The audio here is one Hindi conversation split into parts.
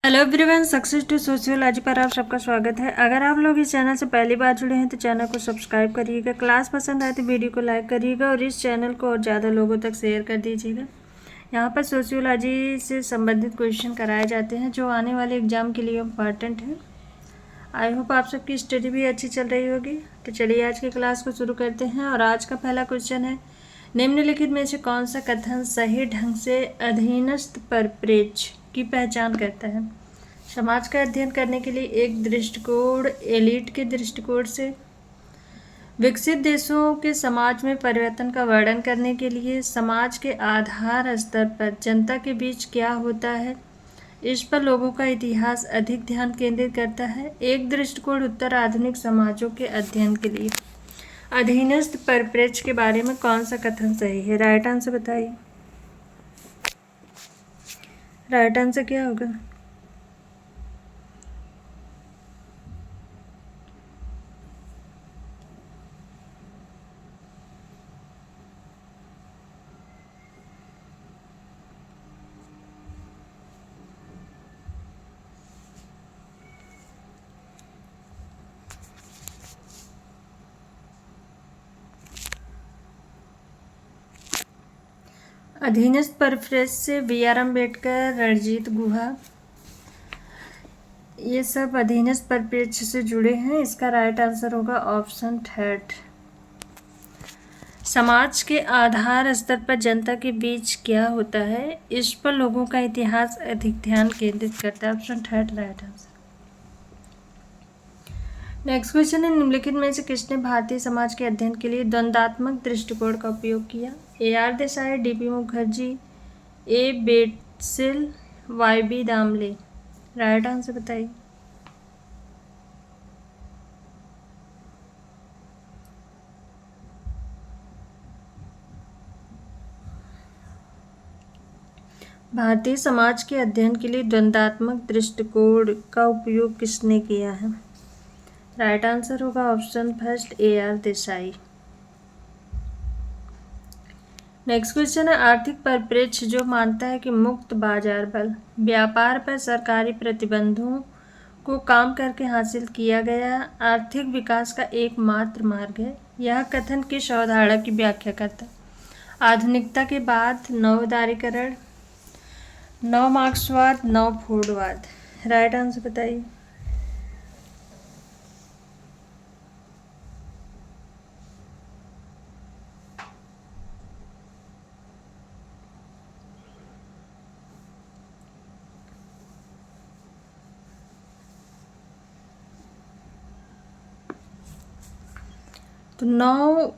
Hello everyone, success to sociology पर आप सबका स्वागत है। अगर आप लोग इस चैनल से पहली बार जुड़े हैं तो चैनल को सब्सक्राइब करिएगा। क्लास पसंद आए तो वीडियो को लाइक करिएगा और इस चैनल को और ज़्यादा लोगों तक शेयर कर दीजिएगा। यहाँ पर सोशियोलॉजी से संबंधित क्वेश्चन कराए जाते हैं जो आने वाले एग्जाम के लिए इम्पॉर्टेंट है। आई होप आप सबकी स्टडी भी अच्छी चल रही होगी। तो चलिए आज की क्लास को शुरू करते हैं। और आज का पहला क्वेश्चन है, निम्नलिखित में से कौन सा कथन सही ढंग से अधीनस्थ परिप्रेक्ष्य की पहचान करता है? समाज का अध्ययन करने के लिए एक दृष्टिकोण एलीट के दृष्टिकोण से, विकसित देशों के समाज में परिवर्तन का वर्णन करने के लिए समाज के आधार स्तर पर जनता के बीच क्या होता है, इस पर लोगों का इतिहास अधिक ध्यान केंद्रित करता है। एक दृष्टिकोण उत्तर आधुनिक समाजों के अध्ययन के लिए अधीनस्थ परिप्रेक्ष्य के बारे में कौन सा कथन सही है? राइट आंसर बताइए। राइट आंसर क्या होगा? अधीनस्थ परिप्रेक्ष्य से B.R. अम्बेडकर, रणजीत गुहा, ये सब अधीनस्थ परिप्रेक्ष्य से जुड़े हैं। इसका राइट आंसर होगा ऑप्शन थर्ड। समाज के आधार स्तर पर जनता के बीच क्या होता है, इस पर लोगों का इतिहास अधिक ध्यान केंद्रित करता है। Option third right answer. Next question है, निम्नलिखित में से किसने भारतीय समाज के अध्ययन के लिए द्वंद्वात्मक दृष्टिकोण का उपयोग किया? A.R. Desai, D.P. Mukherjee, A. बेट्सिल, Y.B. Damle. Right answer बताइए। भारतीय समाज के अध्ययन के लिए द्वंद्वात्मक दृष्टिकोण का उपयोग किसने किया है? राइट आंसर होगा option first A.R. Desai. Next question है, आर्थिक परिप्रेक्ष्य जो मानता है कि मुक्त बाजार बल व्यापार पर सरकारी प्रतिबंधों को काम करके हासिल किया गया आर्थिक विकास का एकमात्र मार्ग है, यह कथन किस अवधारणा की व्याख्या करता है? आधुनिकता के बाद नव उदारीकरण, नव मार्क्सवाद, नव फोर्डवाद। राइट आंसर बताइए। तो नव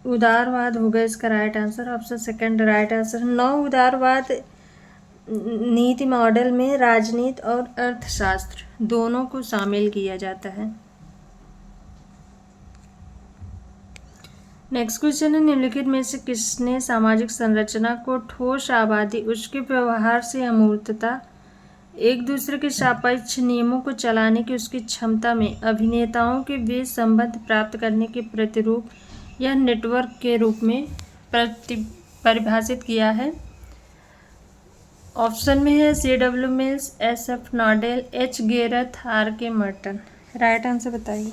उदारवाद होगा इसका right answer. Option second right answer. नव उदारवाद नीति मॉडल में राजनीति और अर्थशास्त्र दोनों को शामिल किया जाता है। नेक्स्ट क्वेश्चन है, निम्नलिखित में से किसने सामाजिक संरचना को ठोस आबादी, उसके व्यवहार से अमूर्तता, एक दूसरे के सापेक्ष नियमों को चलाने की उसकी क्षमता में अभिनेताओं के बीच संबंध प्राप्त करने के प्रतिरूप या नेटवर्क के रूप में परिभाषित किया है? ऑप्शन में है C.W. Mills, S.F. नॉडेल, H. गेरथ, R.K. Merton. Right answer बताइए।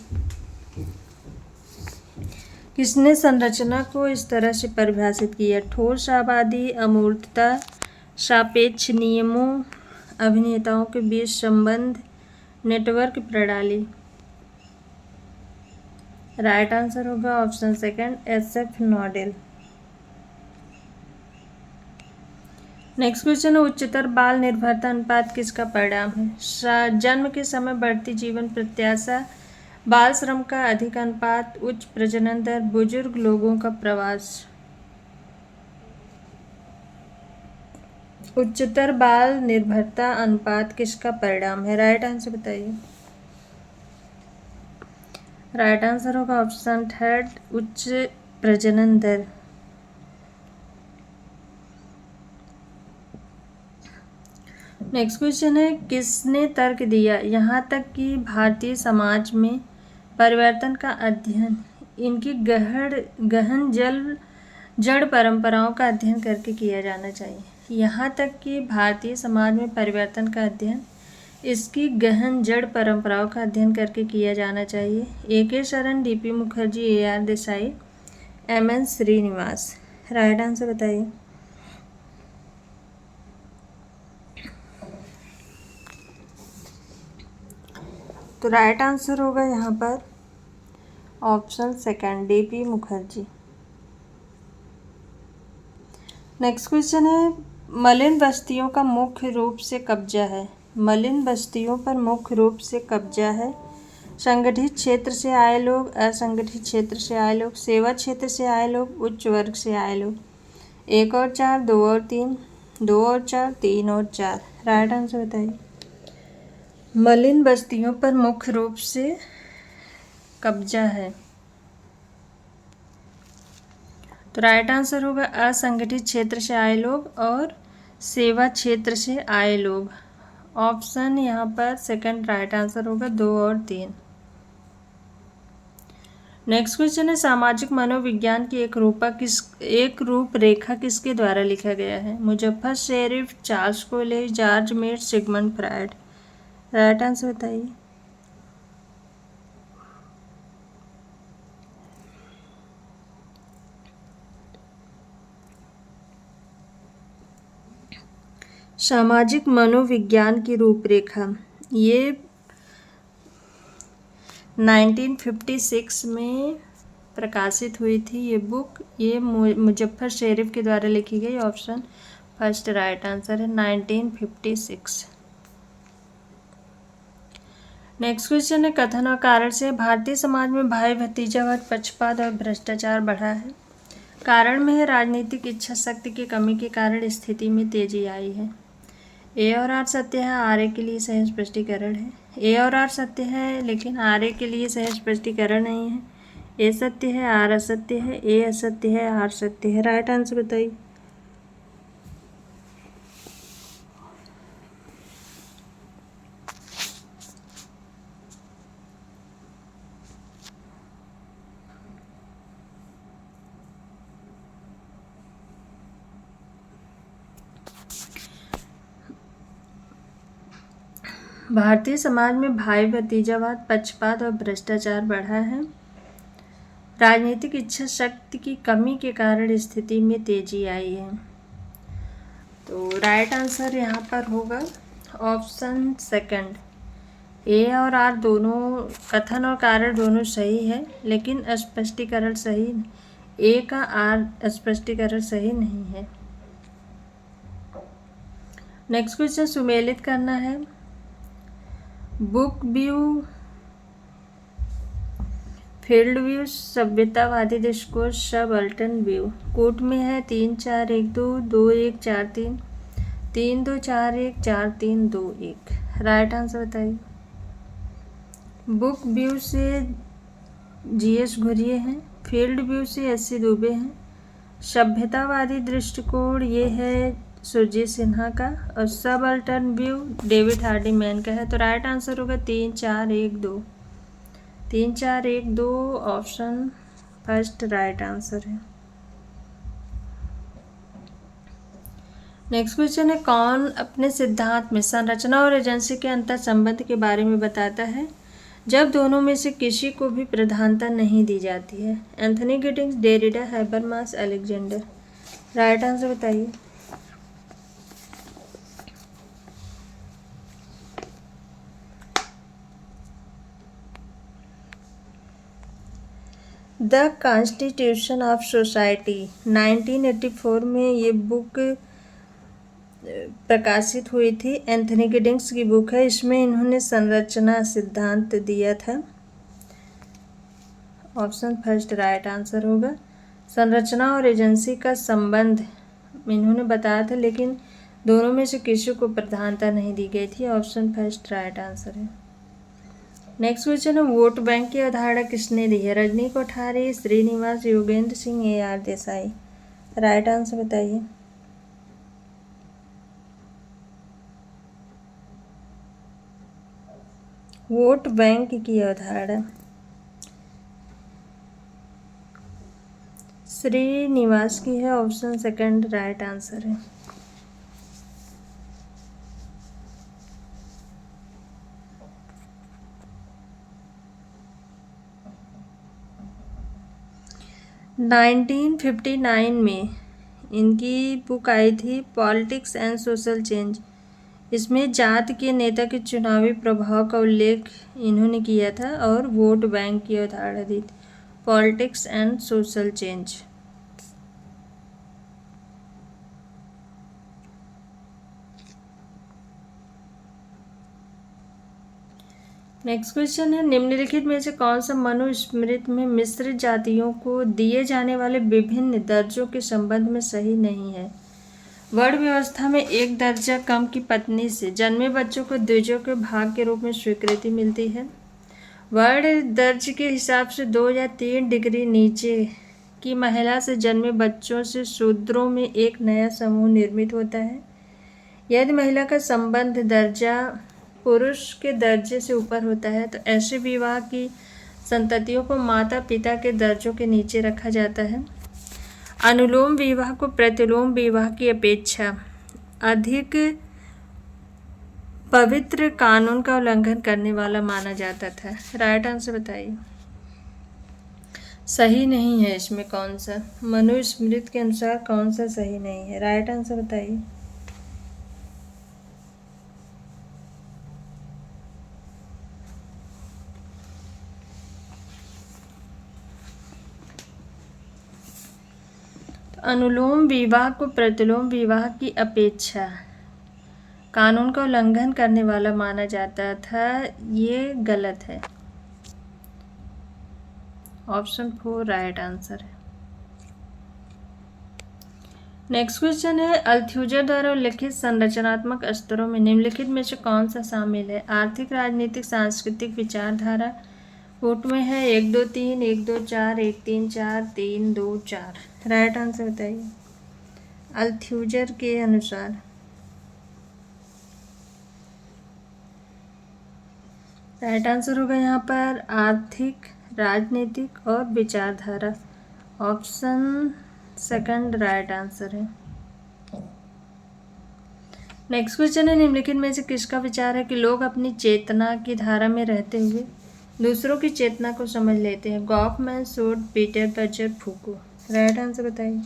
किसने संरचना को इस तरह से परिभाषित किया? ठोस आबादी, अमूर्तता, सापेक्ष नियमों, अभिनेताओं के बीच संबंध, नेटवर्क प्रणाली। राइट आंसर होगा option second S.F. Nadel. Next question है, उच्चतर बाल निर्भरता अनुपात किसका परिणाम है? जन्म के समय बढ़ती जीवन प्रत्याशा, बाल श्रम का अधिक अनुपात, उच्च प्रजनन दर, बुजुर्ग लोगों का प्रवास। उच्चतर बाल निर्भरता अनुपात किसका परिणाम है? राइट आंसर बताइए। राइट आंसर होगा ऑप्शन थर्ड उच्च प्रजनन दर। नेक्स्ट क्वेश्चन है, किसने तर्क दिया यहाँ तक कि भारतीय समाज में परिवर्तन का अध्ययन इनकी गहन जड़ परंपराओं का अध्ययन करके किया जाना चाहिए? यहाँ तक कि भारतीय समाज में परिवर्तन का अध्ययन इसकी गहन जड़ परंपराओं का अध्ययन करके किया जाना चाहिए। A.K. Sharan, D.P. Mukherjee, A.R. Desai, M.N. Srinivas. Right answer बताइए। तो राइट आंसर होगा यहाँ पर option second, D.P. Mukherjee. Next question है, मलिन बस्तियों का मुख्य रूप से कब्जा है। मलिन बस्तियों पर मुख्य रूप से कब्जा है। संगठित क्षेत्र से आए लोग, असंगठित क्षेत्र से आए लोग, सेवा क्षेत्र से आए लोग, उच्च वर्ग से आए लोग। 1 और 4, 2 और 3, 2 और 4, 3 और 4। राइट आंसर बताइए। मलिन बस्तियों पर मुख्य रूप से कब्जा है। तो राइट आंसर होगा असंगठित क्षेत्र से आए लोग और सेवा क्षेत्र से आए लोग। ऑप्शन यहाँ पर सेकंड राइट आंसर होगा, 2 और 3। नेक्स्ट क्वेश्चन है, सामाजिक मनोविज्ञान की एक रूपरेखा किसके द्वारा लिखा गया है। Muzafer Sherif, Charles Cooley, George Mead, Sigmund Freud. Right answer बताइए। सामाजिक मनोविज्ञान की रूपरेखा ये 1956 में प्रकाशित हुई थी ये बुक। ये मुजफ्फर शेरिफ के द्वारा लिखी गई। ऑप्शन फर्स्ट राइट आंसर है, 1956। नेक्स्ट क्वेश्चन है, कथन और कारण से भारतीय समाज में भाई भतीजावाद, पक्षपात और भ्रष्टाचार बढ़ा है। कारण में है राजनीतिक इच्छा शक्ति की कमी के कारण स्थिति में तेजी आई है। ए और आर सत्य है, आर ए के लिए सही स्पष्टीकरण है। ए और आर सत्य है लेकिन आर ए के लिए सही स्पष्टीकरण नहीं है। ए सत्य है, आर असत्य है, ए असत्य है, आर सत्य है। राइट आंसर बताइए। भारतीय समाज में भाई भतीजावाद, पक्षपात और भ्रष्टाचार बढ़ा है। राजनीतिक इच्छा शक्ति की कमी के कारण स्थिति में तेजी आई है। तो राइट आंसर यहाँ पर होगा ऑप्शन सेकंड। ए और आर दोनों, कथन और कारण दोनों सही है लेकिन स्पष्टीकरण सही, ए का आर स्पष्टीकरण सही नहीं है। नेक्स्ट क्वेश्चन सुमेलित करना है। बुक व्यू, फील्ड व्यू, सभ्यतावादी डिस्कोर्स, सबअल्टर्न व्यू। कोट में है 3 4 1 2, 2 1 4 3, 3 2 4 1 4 3 2 1। राइट आंसर बताइए। बुक व्यू से GS घुरिये हैं, फील्ड व्यू से SC दुबे हैं, सभ्यतावादी दृष्टिकोण ये है सुरजीत सिन्हा का, और सबअल्टर्न व्यू डेविड हार्डीमैन का है। तो राइट आंसर होगा 3 4 1 2, 3 4 1 2। ऑप्शन फर्स्ट राइट आंसर है। नेक्स्ट क्वेश्चन है, कौन अपने सिद्धांत में संरचना और एजेंसी के अंतर संबंध के बारे में बताता है जब दोनों में से किसी को भी प्रधानता नहीं दी जाती है। Anthony Giddings, Derrida, Habermas, Alexander. Right answer बताइए। द कॉन्स्टिट्यूशन ऑफ सोसाइटी 1984 में ये बुक प्रकाशित हुई थी। एंथनी गिडिंग्स की बुक है। इसमें इन्होंने संरचना सिद्धांत दिया था। ऑप्शन फर्स्ट राइट आंसर होगा। संरचना और एजेंसी का संबंध इन्होंने बताया था लेकिन दोनों में से किसी को प्रधानता नहीं दी गई थी। ऑप्शन फर्स्ट राइट आंसर है। नेक्स्ट क्वेश्चन है, वोट बैंक की अवधारणा किसने दी है। Rajni Kothari, Srinivas, Yogendra Singh, AR Desai. Right answer बताइए। वोट बैंक की अवधारणा श्रीनिवास की है। ऑप्शन सेकंड राइट आंसर है। 1959 में इनकी बुक आई थी पॉलिटिक्स एंड सोशल चेंज। इसमें जात के नेता के चुनावी प्रभाव का उल्लेख इन्होंने किया था और वोट बैंक की अवधारणा दी थी। Politics and social change. Next question है, निम्नलिखित में से कौन सा मनुस्मृति में मिश्रित जातियों को दिए जाने वाले विभिन्न दर्जों के संबंध में सही नहीं है। वर्ण व्यवस्था में एक दर्जा कम की पत्नी से जन्मे बच्चों को द्विजों के भाग के रूप में स्वीकृति मिलती है। वर्ण दर्ज के हिसाब से 2 या 3 डिग्री नीचे की महिला से जन्मे बच्चों से शूद्रों में एक नया समूह निर्मित होता है। यदि महिला का संबंध दर्जा पुरुष के दर्जे से ऊपर होता है तो ऐसे विवाह की संततियों को माता पिता के दर्जों के नीचे रखा जाता है। अनुलोम विवाह को प्रतिलोम विवाह की अपेक्षा अधिक पवित्र कानून का उल्लंघन करने वाला माना जाता था। राइट आंसर बताइए। सही नहीं है इसमें कौन सा, मनुस्मृति के अनुसार कौन सा सही नहीं है। राइट आंसर बताइए। अनुलोम विवाह को प्रतिलोम विवाह की अपेक्षा कानून का उल्लंघन करने वाला माना जाता था, ये गलत है। ऑप्शन 4 राइट आंसर है। नेक्स्ट क्वेश्चन है, अल्थ्यूजर द्वारा उल्लिखित संरचनात्मक स्तरों में निम्नलिखित में से कौन सा शामिल है। आर्थिक, राजनीतिक, सांस्कृतिक, विचारधारा। वोट में है 1 2 3, 1 2 4, 1 3 4, 3 2 4। राइट आंसर बताइए अल्थ्यूजर के अनुसार। राइट आंसर होगा यहाँ पर आर्थिक, राजनीतिक और विचारधारा। ऑप्शन सेकंड राइट आंसर है। नेक्स्ट क्वेश्चन है, निम्नलिखित में से किसका विचार है कि लोग अपनी चेतना की धारा में रहते हुए दूसरों की चेतना को समझ लेते हैं। Goffman, Schutz, Peter Berger, Foucault. Right answer बताइए।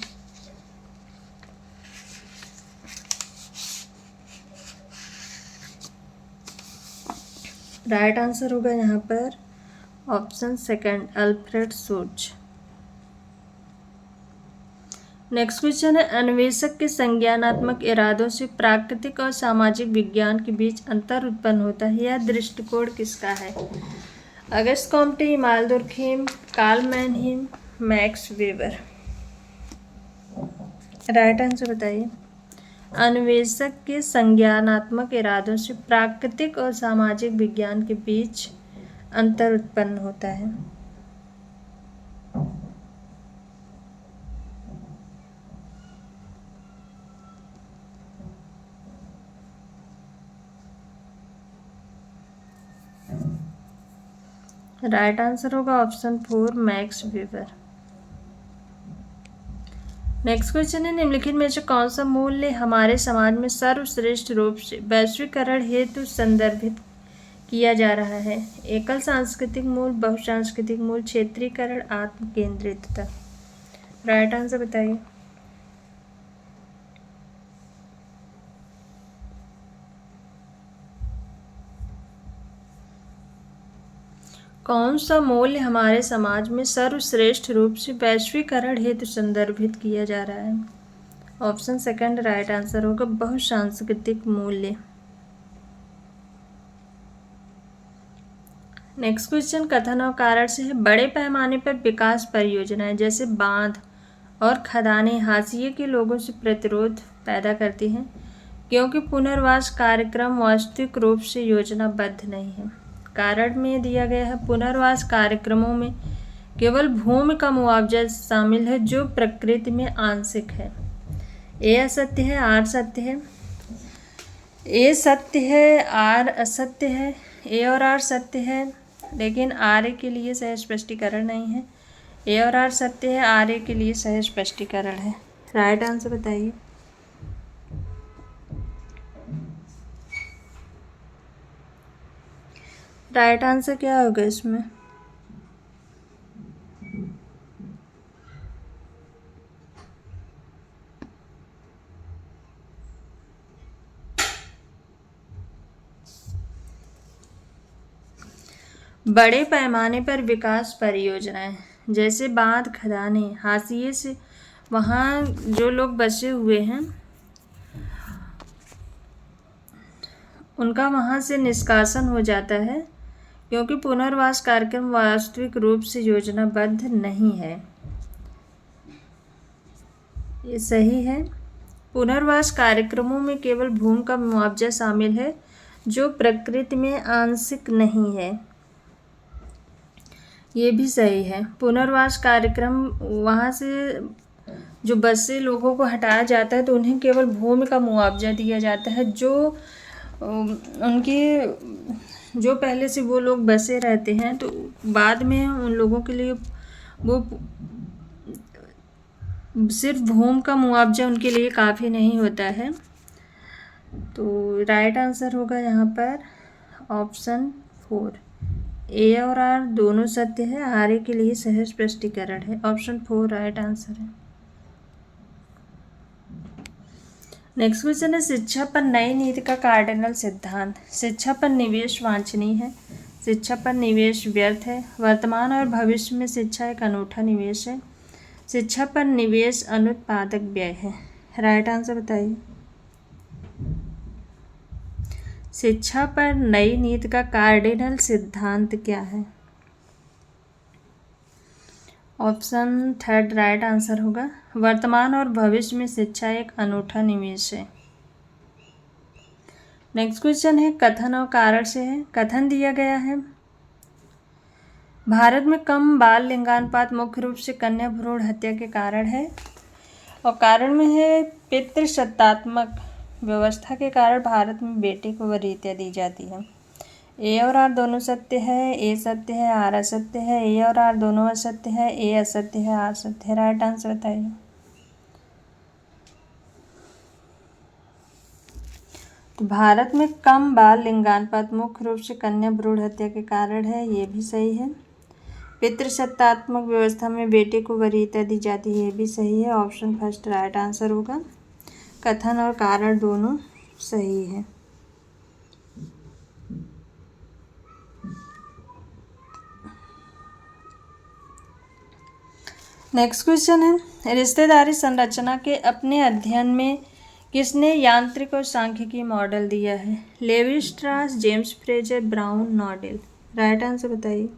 राइट आंसर होगा यहाँ पर option second Alfred Schutz. Next question है, अन्वेषक के संज्ञानात्मक इरादों से प्राकृतिक और सामाजिक विज्ञान के बीच अंतर उत्पन्न होता है। यह दृष्टिकोण किसका है। Auguste Comte, Emile Durkheim, Karl Mannheim, Max Weber. Right answer बताइए। अन्वेषक के संज्ञानात्मक इरादों से प्राकृतिक और सामाजिक विज्ञान के बीच अंतर उत्पन्न होता है। राइट आंसर होगा option 4 max weber. Next question है, निम्नलिखित में से कौन सा मूल्य हमारे समाज में सर्वश्रेष्ठ रूप से वैश्वीकरण हेतु संदर्भित किया जा रहा है। एकल सांस्कृतिक मूल, बहुसांस्कृतिक मूल, क्षेत्रीकरण, आत्म केंद्रितता। राइट आंसर बताइए। कौन सा मूल्य हमारे समाज में सर्वश्रेष्ठ रूप से वैश्वीकरण हेतु संदर्भित किया जा रहा है। ऑप्शन सेकंड राइट आंसर होगा बहुसांस्कृतिक मूल्य। नेक्स्ट क्वेश्चन कथन और कारण से है, बड़े पैमाने पर विकास परियोजनाएं जैसे बांध और खदानें हाशिए के लोगों से प्रतिरोध पैदा करती हैं क्योंकि पुनर्वास कार्यक्रम वास्तविक रूप से योजनाबद्ध नहीं है। कारण में दिया गया है, पुनर्वास कार्यक्रमों में केवल भूमि का मुआवजा शामिल है जो प्रकृति में आंशिक है। ए असत्य है, आर सत्य है। ए सत्य है, आर असत्य है। ए और आर सत्य है लेकिन आर ए के लिए सही स्पष्टीकरण नहीं है। ए और आर सत्य है, आर ए के लिए सही स्पष्टीकरण है। राइट आंसर बताइए। राइट आंसर क्या होगा इसमें। बड़े पैमाने पर विकास परियोजनाएं जैसे बांध, खदानें, हाशिए से वहाँ जो लोग बसे हुए हैं उनका वहाँ से निष्कासन हो जाता है, क्योंकि पुनर्वास कार्यक्रम वास्तविक रूप से योजनाबद्ध नहीं है। ये सही है। पुनर्वास कार्यक्रमों में केवल भूमि का मुआवजा शामिल है, जो प्रकृति में आंशिक नहीं है। ये भी सही है। पुनर्वास कार्यक्रम वहाँ से जो बसे लोगों को हटाया जाता है तो उन्हें केवल भूमि का मुआवजा दिया जाता है, जो उनके जो पहले से वो लोग बसे रहते हैं, तो बाद में उन लोगों के लिए वो सिर्फ भूमि का मुआवजा उनके लिए काफ़ी नहीं होता है। तो राइट आंसर होगा यहाँ पर ऑप्शन 4। ए और आर दोनों सत्य है, आर ए के लिए सहज स्पष्टीकरण है। ऑप्शन 4 राइट आंसर है। नेक्स्ट क्वेश्चन है, शिक्षा पर नई नीति का कार्डिनल सिद्धांत। शिक्षा पर निवेश वांछनीय है, शिक्षा पर निवेश व्यर्थ है, वर्तमान और भविष्य में शिक्षा एक अनूठा निवेश है, शिक्षा पर निवेश अनुत्पादक व्यय है। राइट आंसर बताइए। शिक्षा पर नई नीति का कार्डिनल सिद्धांत क्या है? ऑप्शन 3 राइट आंसर होगा। वर्तमान और भविष्य में शिक्षा एक अनूठा निवेश है। नेक्स्ट क्वेश्चन है, कथन और कारण से है। कथन दिया गया है, भारत में कम बाल लिंगानुपात मुख्य रूप से कन्या भ्रूण हत्या के कारण है, और कारण में है पितृसत्तात्मक व्यवस्था के कारण भारत में बेटे को वरीयता दी जाती है। ए और आर दोनों सत्य है, ए सत्य है, आर असत्य है, ए और आर दोनों असत्य है, ए असत्य है, आर सत्य है। राइट आंसर बताइए। तो भारत में कम बाल लिंगानुपात मुख्य रूप से कन्या भ्रूण हत्या के कारण है, ये भी सही है। पितृसत्तात्मक व्यवस्था में बेटे को वरीयता दी जाती है, ये भी सही है। ऑप्शन 1 राइट आंसर होगा। कथन और कारण दोनों सही है। नेक्स्ट क्वेश्चन है, रिश्तेदारी संरचना के अपने अध्ययन में किसने यांत्रिक और सांख्यिकी मॉडल दिया है? Levi Strauss, James Frazer, Brown, Nadel. Right answer बताइए।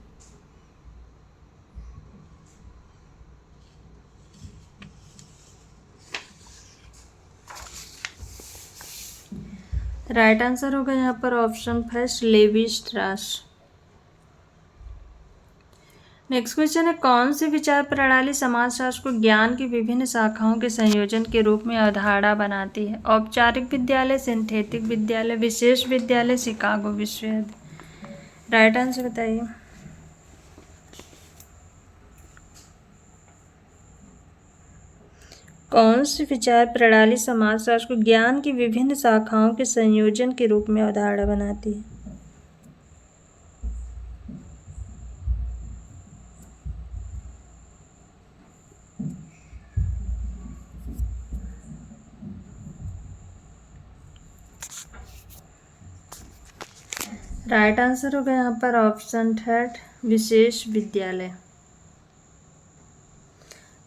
राइट आंसर होगा यहाँ पर option 1 Levi Strauss. Next question है, कौन सी विचार प्रणाली समाजशास्त्र को ज्ञान की विभिन्न शाखाओं के संयोजन के रूप में अवधारणा बनाती है? औपचारिक विद्यालय, सिंथेटिक विद्यालय, विशेष विद्यालय, शिकागो विश्वविद्यालय। राइट आंसर बताइए। कौन सी विचार प्रणाली समाजशास्त्र को ज्ञान की विभिन्न शाखाओं के संयोजन के रूप में अवधारणा बनाती है? राइट आंसर होगा यहाँ पर ऑप्शन 3 विशेष विद्यालय।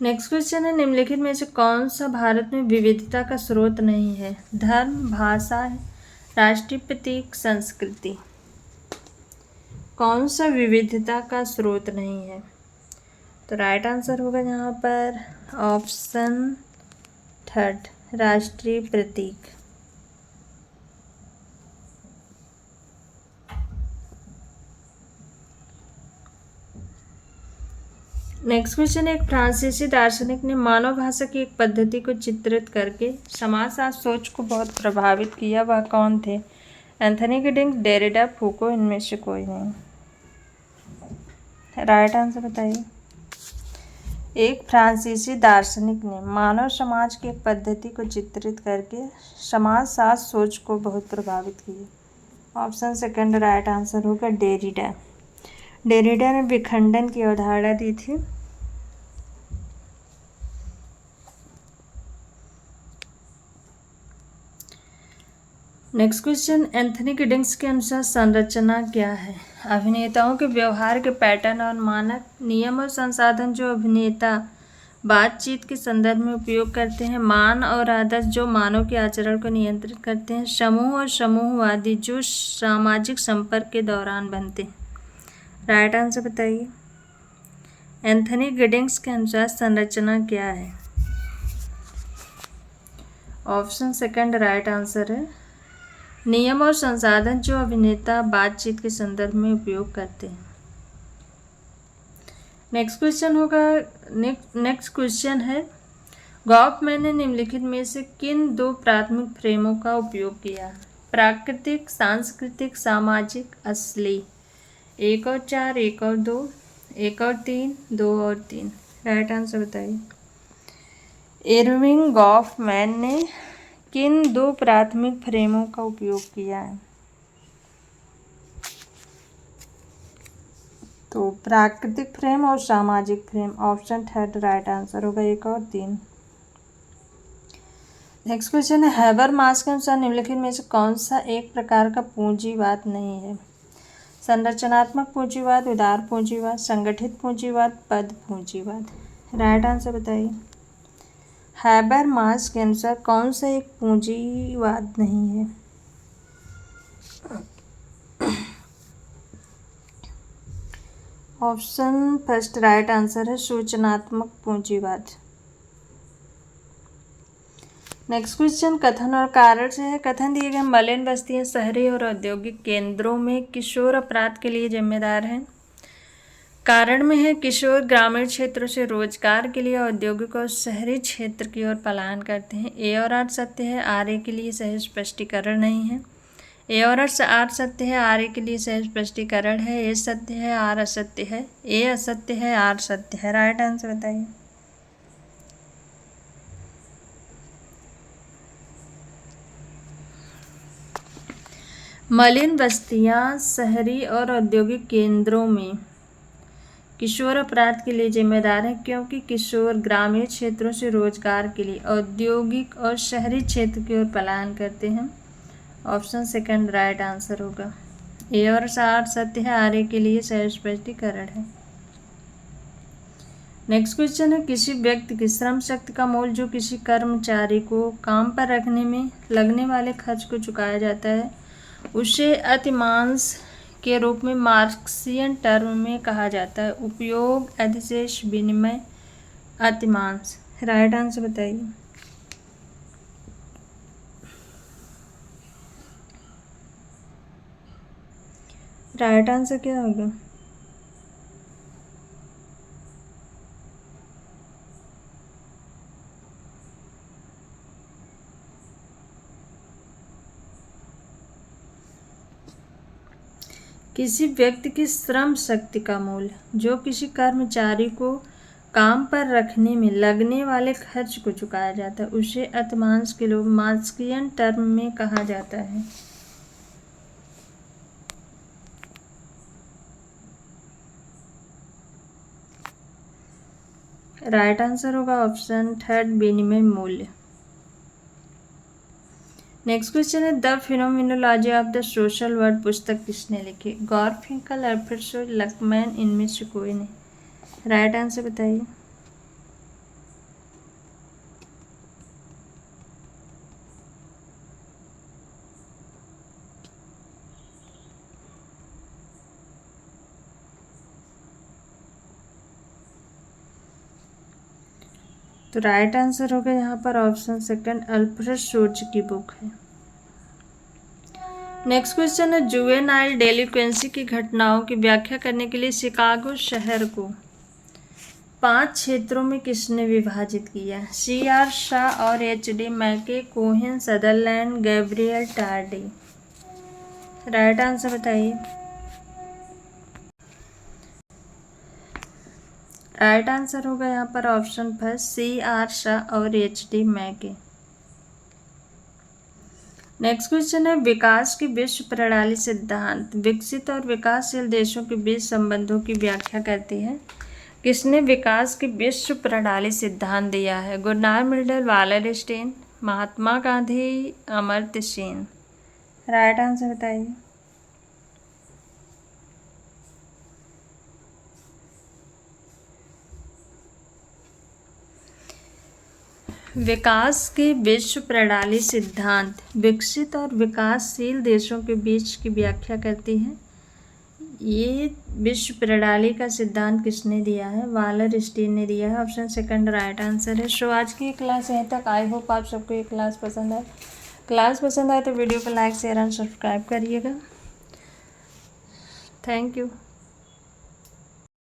नेक्स्ट क्वेश्चन है, निम्नलिखित में से कौन सा भारत में विविधता का स्रोत नहीं है? धर्म, भाषा, राष्ट्रीय प्रतीक, संस्कृति। कौन सा विविधता का स्रोत नहीं है? तो राइट आंसर होगा यहाँ पर ऑप्शन 3 राष्ट्रीय प्रतीक। नेक्स्ट क्वेश्चन, एक फ्रांसीसी दार्शनिक ने मानव भाषा की एक पद्धति को चित्रित करके समाजशास्त्र सोच को बहुत प्रभावित किया, वह कौन थे? एंथनी गिडिंग, डेरिडा, फूको, इनमें से कोई नहीं। राइट आंसर बताइए। एक फ्रांसीसी दार्शनिक ने मानव समाज की एक पद्धति को चित्रित करके समाजशास्त्र सोच को बहुत प्रभावित किया। ऑप्शन 2 राइट आंसर होगा डेरिडा। डेरिडा ने विखंडन की अवधारणा दी थी। नेक्स्ट क्वेश्चन, एंथनी गिडिंग्स के अनुसार संरचना क्या है? अभिनेताओं के व्यवहार के पैटर्न और मानक, नियम और संसाधन जो अभिनेता बातचीत के संदर्भ में उपयोग करते हैं, मान और आदर्श जो मानव के आचरण को नियंत्रित करते हैं, समूह और समूहवादी जो सामाजिक संपर्क के दौरान बनते हैं। राइट आंसर बताइए। एंथनी गिडिंग्स के अनुसार संरचना क्या है? ऑप्शन सेकंड राइट आंसर है। नियम और संसाधन जो अभिनेता बातचीत के संदर्भ में उपयोग करते हैं। नेक्स्ट क्वेश्चन होगा, नेक्स्ट क्वेश्चन है, गॉफमैन ने निम्नलिखित में से किन दो प्राथमिक फ्रेमों का उपयोग किया? प्राकृतिक, सांस्कृतिक, सामाजिक, असली। 1 और 4, 1 और 2, 1 और 3, 2 और 3। राइट आंसर बताइए। इरविंग गॉफमैन ने किन दो प्राथमिक फ्रेमों का उपयोग किया है? तो प्राकृतिक फ्रेम और सामाजिक frame. Option third right answer होगा, 1 और 3। नेक्स्ट क्वेश्चन है, हैबरमास के अनुसार निम्नलिखित में से कौन सा एक प्रकार का पूंजीवाद नहीं है? संरचनात्मक पूंजीवाद, उदार पूंजीवाद, संगठित पूंजीवाद, पद पूंजीवाद। राइट आंसर बताइए। हैबरमास के अनुसार कौन सा एक पूंजीवाद नहीं है? ऑप्शन फर्स्ट राइट आंसर है, सूचनात्मक पूंजीवाद। नेक्स्ट क्वेश्चन कथन और कारण से है। कथन दिए गए, मलिन बस्तियां शहरी और औद्योगिक केंद्रों में किशोर अपराध के लिए जिम्मेदार हैं। कारण में है, किशोर ग्रामीण क्षेत्रों से रोजगार के लिए औद्योगिक और शहरी क्षेत्र की ओर पलायन करते हैं। ए और आर सत्य है, आर ए के लिए सही स्पष्टीकरण नहीं है। ए और आर सत्य है, आर ए के लिए सही स्पष्टीकरण है। ए सत्य है, आर असत्य है। ए असत्य है, आर सत्य है। राइट आंसर बताइए। मलिन बस्तियां शहरी और औद्योगिक केंद्रों में किशोर अपराध के लिए जिम्मेदार हैं, क्योंकि किशोर ग्रामीण क्षेत्रों से रोजगार के लिए औद्योगिक और शहरी क्षेत्र की ओर पलायन करते हैं। ऑप्शन सेकंड राइट आंसर होगा। ए और आर सत्य है, आर ए के लिए सही स्पष्टीकरण है। नेक्स्ट क्वेश्चन है, किसी व्यक्ति की श्रम शक्ति का मूल्य जो किसी कर्मचारी को काम पर रखने में लगने वाले खर्च को चुकाया जाता है, उसे अतिमांश के रूप में मार्क्सियन टर्म में कहा जाता है। उपयोग, अधिशेष, विनिमय, अतिमांश। राइट आंसर बताइए। राइट आंसर क्या होगा? किसी व्यक्ति की श्रम शक्ति का मूल्य जो किसी कर्मचारी को काम पर रखने में लगने वाले खर्च को चुकाया जाता है, उसे अतिमांश के रूप मार्क्सियन टर्म में कहा जाता है। राइट आंसर होगा ऑप्शन थर्ड, विनिमय मूल्य। नेक्स्ट क्वेश्चन है, the phenomenology of the social word पुस्तक किसने लिखी? गॉरफिंकल, अल्फ्रेड लकमैन, इनमें से कोई नहीं। राइट आंसर बताइए। तो राइट आंसर होगा यहाँ पर ऑप्शन सेकंड, अल्फ्रेड सोच की बुक है। नेक्स्ट क्वेश्चन है, जुवेनाइल डेलिक्वेंसी की घटनाओं की व्याख्या करने के लिए शिकागो शहर को 5 क्षेत्रों में किसने विभाजित किया? C.R. शाह और H.D. मैके, Cohen, Sutherland, Gabriel tardy. Right answer बताइए। राइट आंसर होगा यहाँ पर ऑप्शन फर्स्ट, C.R. शाह और H.D. मैके। नेक्स्ट क्वेश्चन है, विकास की विश्व प्रणाली सिद्धांत विकसित और विकासशील देशों के बीच संबंधों की व्याख्या करती है। किसने विकास की विश्व प्रणाली सिद्धांत दिया है? गुरनार Milton, वालरस्टीन, Mahatma Gandhi, Amartya Sen. Right answer बताइए। विकास के विश्व प्रणाली सिद्धांत विकसित और विकासशील देशों के बीच की व्याख्या करती है। ये विश्व प्रणाली का सिद्धांत किसने दिया है? वालर स्टीन ने दिया है। ऑप्शन सेकंड राइट आंसर है। सो आज की क्लास यहीं तक। आई होप आप सबको ये क्लास पसंद आए। क्लास पसंद आए तो वीडियो को लाइक शेयर एंड सब्सक्राइब करिएगा। Thank you.